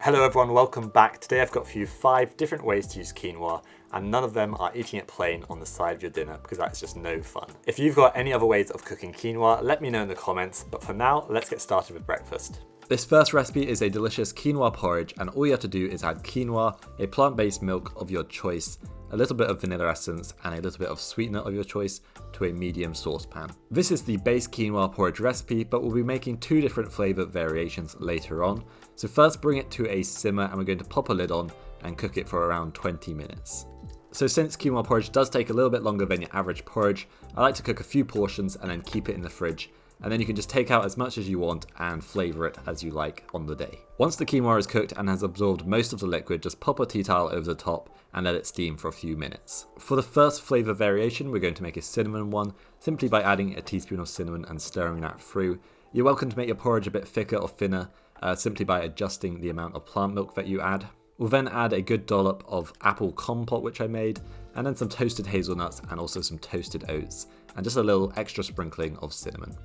Hello everyone, welcome back. Today I've got for you 5 different ways to use quinoa, and none of them are eating it plain on the side of your dinner because that's just no fun. If you've got any other ways of cooking quinoa, let me know in the comments, but for now, let's get started with breakfast. This first recipe is a delicious quinoa porridge, and all you have to do is add quinoa, a plant-based milk of your choice, a little bit of vanilla essence, and a little bit of sweetener of your choice to a medium saucepan. This is the base quinoa porridge recipe, but we'll be making 2 different flavour variations later on. So first bring it to a simmer and we're going to pop a lid on and cook it for around 20 minutes. So since quinoa porridge does take a little bit longer than your average porridge, I like to cook a few portions and then keep it in the fridge. And then you can just take out as much as you want and flavour it as you like on the day. Once the quinoa is cooked and has absorbed most of the liquid, just pop a tea towel over the top and let it steam for a few minutes. For the first flavour variation, we're going to make a cinnamon one, simply by adding a teaspoon of cinnamon and stirring that through. You're welcome to make your porridge a bit thicker or thinner, simply by adjusting the amount of plant milk that you add. We'll then add a good dollop of apple compote which I made, and then some toasted hazelnuts and also some toasted oats, and just a little extra sprinkling of cinnamon.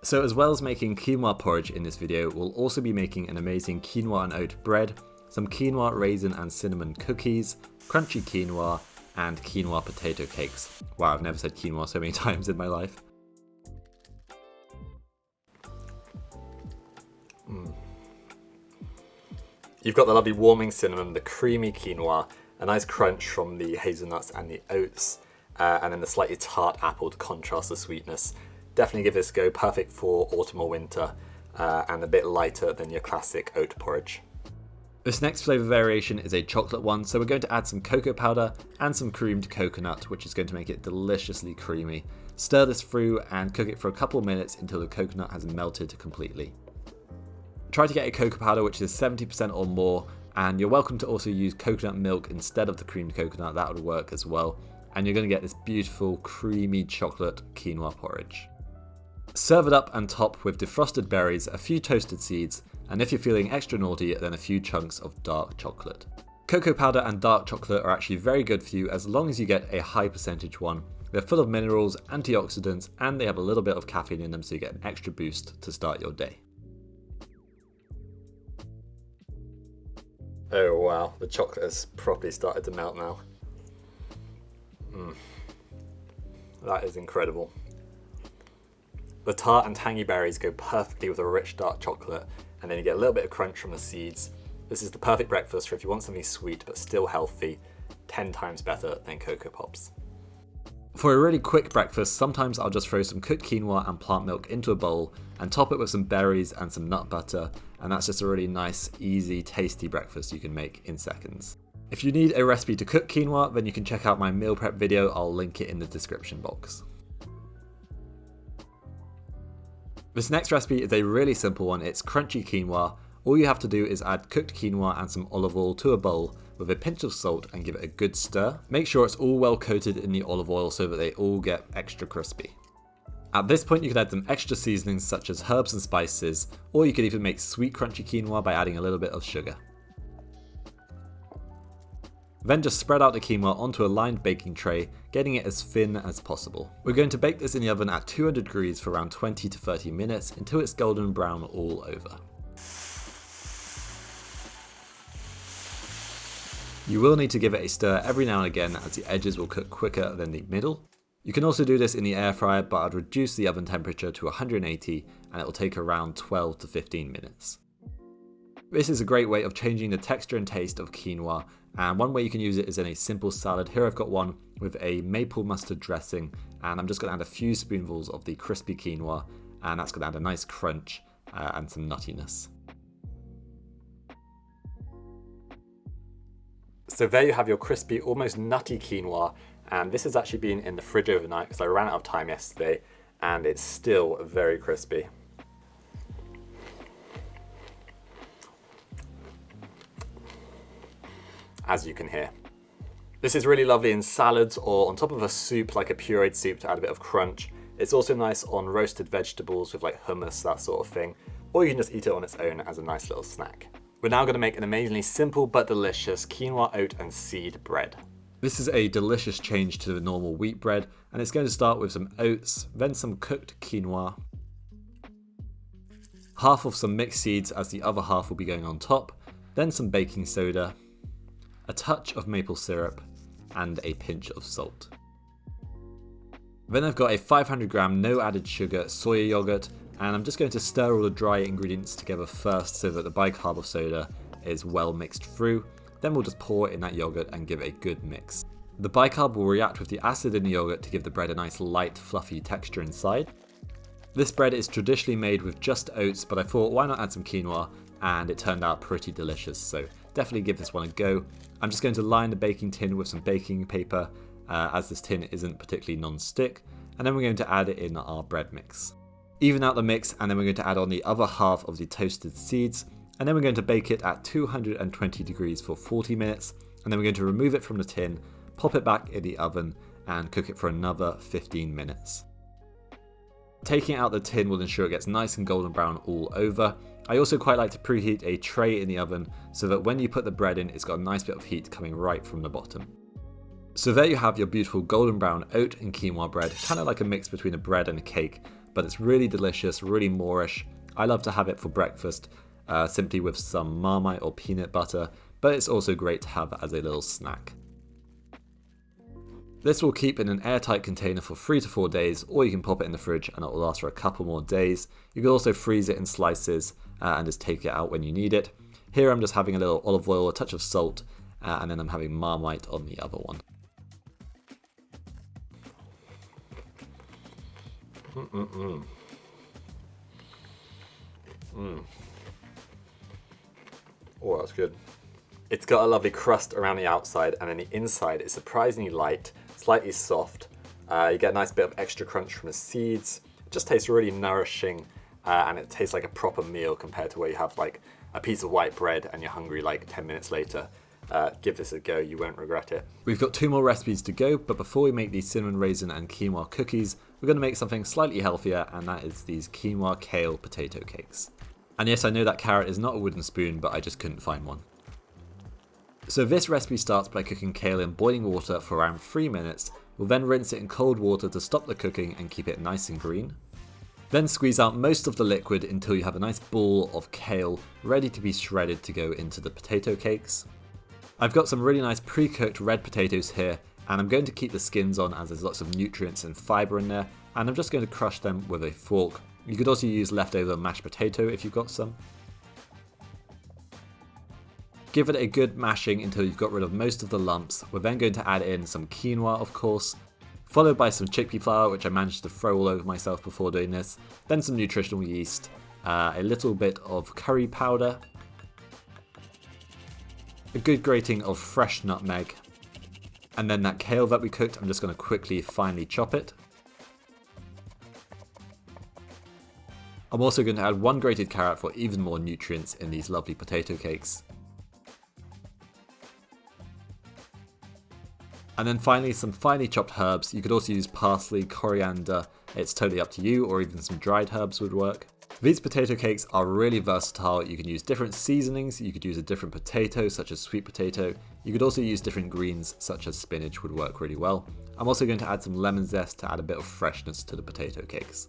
So as well as making quinoa porridge in this video, we'll also be making an amazing quinoa and oat bread, some quinoa raisin and cinnamon cookies, crunchy quinoa, and quinoa potato cakes. Wow, I've never said quinoa so many times in my life. You've got the lovely warming cinnamon, the creamy quinoa, a nice crunch from the hazelnuts and the oats, and then the slightly tart apple to contrast the sweetness. Definitely give this a go, perfect for autumn or winter, and a bit lighter than your classic oat porridge. This next flavour variation is a chocolate one, so we're going to add some cocoa powder and some creamed coconut, which is going to make it deliciously creamy. Stir this through and cook it for a couple of minutes until the coconut has melted completely. Try to get a cocoa powder which is 70% or more, and you're welcome to also use coconut milk instead of the creamed coconut, that would work as well. And you're going to get this beautiful creamy chocolate quinoa porridge. Serve it up and top with defrosted berries, a few toasted seeds, and if you're feeling extra naughty, then a few chunks of dark chocolate. Cocoa powder and dark chocolate are actually very good for you as long as you get a high percentage one. They're full of minerals, antioxidants, and they have a little bit of caffeine in them, so you get an extra boost to start your day. Oh wow, the chocolate has properly started to melt now. That is incredible. The tart and tangy berries go perfectly with a rich dark chocolate, and then you get a little bit of crunch from the seeds. This is the perfect breakfast for if you want something sweet but still healthy, 10 times better than Cocoa Pops. For a really quick breakfast, sometimes I'll just throw some cooked quinoa and plant milk into a bowl and top it with some berries and some nut butter, and that's just a really nice, easy, tasty breakfast you can make in seconds. If you need a recipe to cook quinoa, then you can check out my meal prep video, I'll link it in the description box. This next recipe is a really simple one, it's crunchy quinoa. All you have to do is add cooked quinoa and some olive oil to a bowl with a pinch of salt and give it a good stir. Make sure it's all well coated in the olive oil so that they all get extra crispy. At this point you can add some extra seasonings such as herbs and spices, or you could even make sweet crunchy quinoa by adding a little bit of sugar. Then just spread out the quinoa onto a lined baking tray, getting it as thin as possible. We're going to bake this in the oven at 200 degrees for around 20 to 30 minutes until it's golden brown all over. You will need to give it a stir every now and again as the edges will cook quicker than the middle. You can also do this in the air fryer, but I'd reduce the oven temperature to 180 and it will take around 12 to 15 minutes. This is a great way of changing the texture and taste of quinoa, and one way you can use it is in a simple salad. Here I've got one with a maple mustard dressing, and I'm just going to add a few spoonfuls of the crispy quinoa, and that's going to add a nice crunch and some nuttiness. So there you have your crispy, almost nutty quinoa, and this has actually been in the fridge overnight because I ran out of time yesterday, and it's still very crispy. As you can hear. This is really lovely in salads or on top of a soup, like a pureed soup, to add a bit of crunch. It's also nice on roasted vegetables with like hummus, that sort of thing, or you can just eat it on its own as a nice little snack. We're now going to make an amazingly simple but delicious quinoa, oat and seed bread. This is a delicious change to the normal wheat bread, and it's going to start with some oats, then some cooked quinoa, half of some mixed seeds as the other half will be going on top, then some baking soda, a touch of maple syrup, and a pinch of salt. Then I've got a 500 gram no added sugar soya yogurt, and I'm just going to stir all the dry ingredients together first so that the bicarb of soda is well mixed through. Then we'll just pour it in that yogurt and give it a good mix. The bicarb will react with the acid in the yogurt to give the bread a nice light fluffy texture inside. This bread is traditionally made with just oats, but I thought why not add some quinoa, and it turned out pretty delicious, so definitely give this one a go. I'm just going to line the baking tin with some baking paper as this tin isn't particularly non-stick, and then we're going to add it in our bread mix. Even out the mix, and then we're going to add on the other half of the toasted seeds, and then we're going to bake it at 220 degrees for 40 minutes, and then we're going to remove it from the tin, pop it back in the oven, and cook it for another 15 minutes. Taking out the tin will ensure it gets nice and golden brown all over. I also quite like to preheat a tray in the oven so that when you put the bread in, it's got a nice bit of heat coming right from the bottom. So there you have your beautiful golden brown oat and quinoa bread, kind of like a mix between a bread and a cake, but it's really delicious, really Moorish. I love to have it for breakfast, simply with some Marmite or peanut butter, but it's also great to have as a little snack. This will keep in an airtight container for 3 to 4 days, or you can pop it in the fridge and it will last for a couple more days. You can also freeze it in slices and just take it out when you need it. Here I'm just having a little olive oil, a touch of salt, and then I'm having Marmite on the other one. Oh, that's good. It's got a lovely crust around the outside, and then the inside is surprisingly light, slightly soft. You get a nice bit of extra crunch from the seeds. It just tastes really nourishing, and it tastes like a proper meal compared to where you have like a piece of white bread and you're hungry like 10 minutes later. Give this a go, you won't regret it. We've got 2 more recipes to go, but before we make these cinnamon raisin and quinoa cookies, we're going to make something slightly healthier, and that is these quinoa kale potato cakes. And yes, I know that carrot is not a wooden spoon, but I just couldn't find one. So this recipe starts by cooking kale in boiling water for around 3 minutes. We'll then rinse it in cold water to stop the cooking and keep it nice and green. Then squeeze out most of the liquid until you have a nice ball of kale ready to be shredded to go into the potato cakes. I've got some really nice pre-cooked red potatoes here, and I'm going to keep the skins on as there's lots of nutrients and fibre in there, and I'm just going to crush them with a fork. You could also use leftover mashed potato if you've got some. Give it a good mashing until you've got rid of most of the lumps. We're then going to add in some quinoa, of course, followed by some chickpea flour, which I managed to throw all over myself before doing this, then some nutritional yeast, a little bit of curry powder, a good grating of fresh nutmeg, and then that kale that we cooked, I'm just going to quickly finely chop it. I'm also going to add 1 grated carrot for even more nutrients in these lovely potato cakes. And then finally some finely chopped herbs. You could also use parsley, coriander, it's totally up to you, or even some dried herbs would work. These potato cakes are really versatile. You can use different seasonings, you could use a different potato such as sweet potato, you could also use different greens such as spinach would work really well. I'm also going to add some lemon zest to add a bit of freshness to the potato cakes.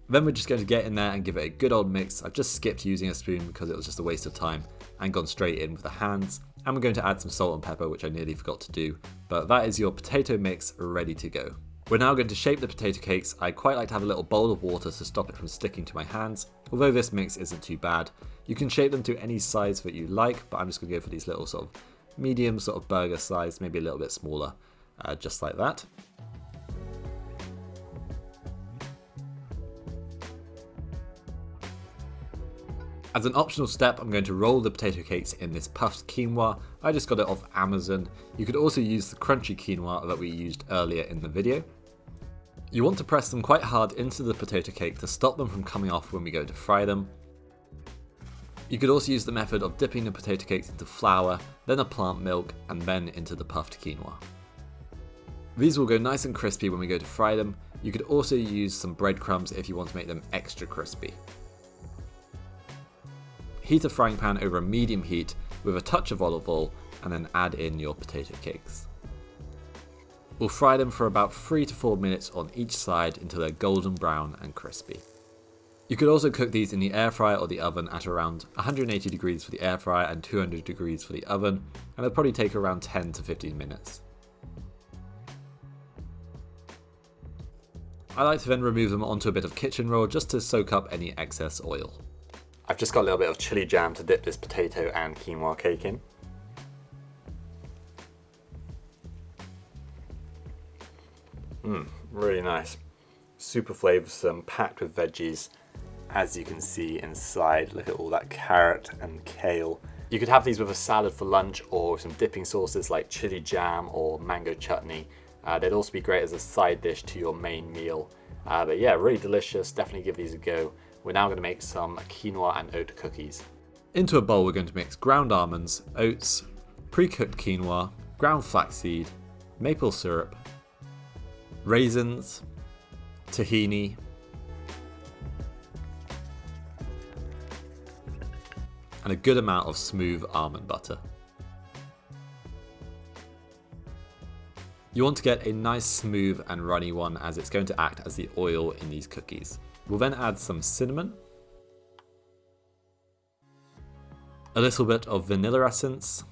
Then we're just going to get in there and give it a good old mix. I've just skipped using a spoon because it was just a waste of time and gone straight in with the hands. And we're going to add some salt and pepper, which I nearly forgot to do. But that is your potato mix ready to go. We're now going to shape the potato cakes. I quite like to have a little bowl of water to stop it from sticking to my hands. Although this mix isn't too bad. You can shape them to any size that you like, but I'm just going to go for these little sort of medium sort of burger size, maybe a little bit smaller, just like that. As an optional step, I'm going to roll the potato cakes in this puffed quinoa. I just got it off Amazon. You could also use the crunchy quinoa that we used earlier in the video. You want to press them quite hard into the potato cake to stop them from coming off when we go to fry them. You could also use the method of dipping the potato cakes into flour, then a plant milk, and then into the puffed quinoa. These will go nice and crispy when we go to fry them. You could also use some breadcrumbs if you want to make them extra crispy. Heat a frying pan over a medium heat with a touch of olive oil and then add in your potato cakes. We'll fry them for about 3 to 4 minutes on each side until they're golden brown and crispy. You could also cook these in the air fryer or the oven at around 180 degrees for the air fryer and 200 degrees for the oven, and it'll probably take around 10 to 15 minutes. I like to then remove them onto a bit of kitchen roll just to soak up any excess oil. I've just got a little bit of chili jam to dip this potato and quinoa cake in. Really nice. Super flavoursome, packed with veggies. As you can see inside, look at all that carrot and kale. You could have these with a salad for lunch or with some dipping sauces like chili jam or mango chutney. They'd also be great as a side dish to your main meal. But yeah, really delicious. Definitely give these a go. We're now going to make some quinoa and oat cookies. Into a bowl, we're going to mix ground almonds, oats, pre-cooked quinoa, ground flaxseed, maple syrup, raisins, tahini, and a good amount of smooth almond butter. You want to get a nice smooth and runny one as it's going to act as the oil in these cookies. We'll then add some cinnamon, a little bit of vanilla essence,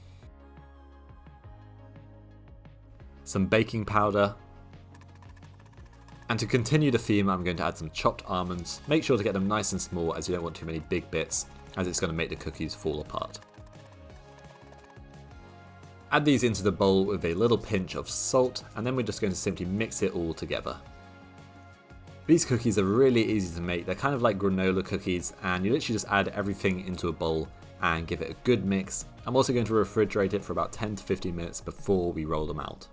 some baking powder, and to continue the theme I'm going to add some chopped almonds. Make sure to get them nice and small as you don't want too many big bits, as it's going to make the cookies fall apart. Add these into the bowl with a little pinch of salt, and then we're just going to simply mix it all together. These cookies are really easy to make. They're kind of like granola cookies, and you literally just add everything into a bowl and give it a good mix. I'm also going to refrigerate it for about 10 to 15 minutes before we roll them out.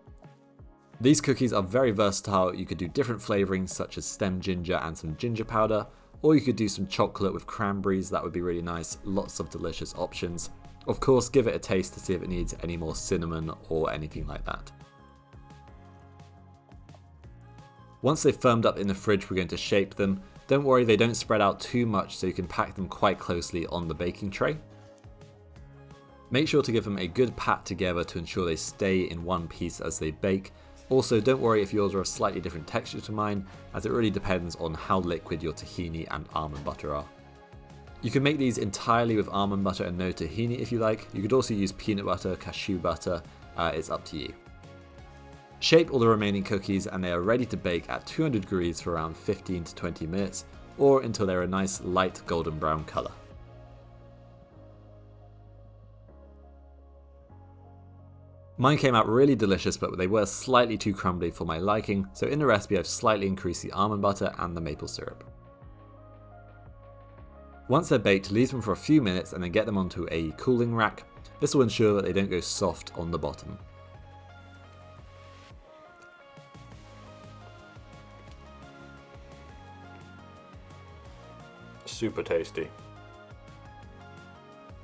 These cookies are very versatile. You could do different flavorings such as stem ginger and some ginger powder, or you could do some chocolate with cranberries. That would be really nice. Lots of delicious options. Of course, give it a taste to see if it needs any more cinnamon or anything like that. Once they've firmed up in the fridge, we're going to shape them. Don't worry, they don't spread out too much, so you can pack them quite closely on the baking tray. Make sure to give them a good pat together to ensure they stay in one piece as they bake. Also, don't worry if yours are a slightly different texture to mine, as it really depends on how liquid your tahini and almond butter are. You can make these entirely with almond butter and no tahini if you like. You could also use peanut butter, cashew butter, it's up to you. Shape all the remaining cookies and they are ready to bake at 200 degrees for around 15 to 20 minutes, or until they're a nice light golden brown colour. Mine came out really delicious, but they were slightly too crumbly for my liking, so in the recipe I've slightly increased the almond butter and the maple syrup. Once they're baked, leave them for a few minutes and then get them onto a cooling rack. This will ensure that they don't go soft on the bottom. Super tasty.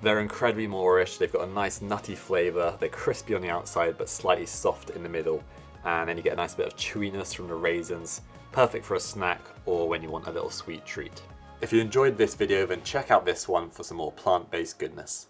They're incredibly moorish. They've got a nice nutty flavour. They're crispy on the outside but slightly soft in the middle, and then you get a nice bit of chewiness from the raisins. Perfect for a snack or when you want a little sweet treat. If you enjoyed this video, then check out this one for some more plant-based goodness.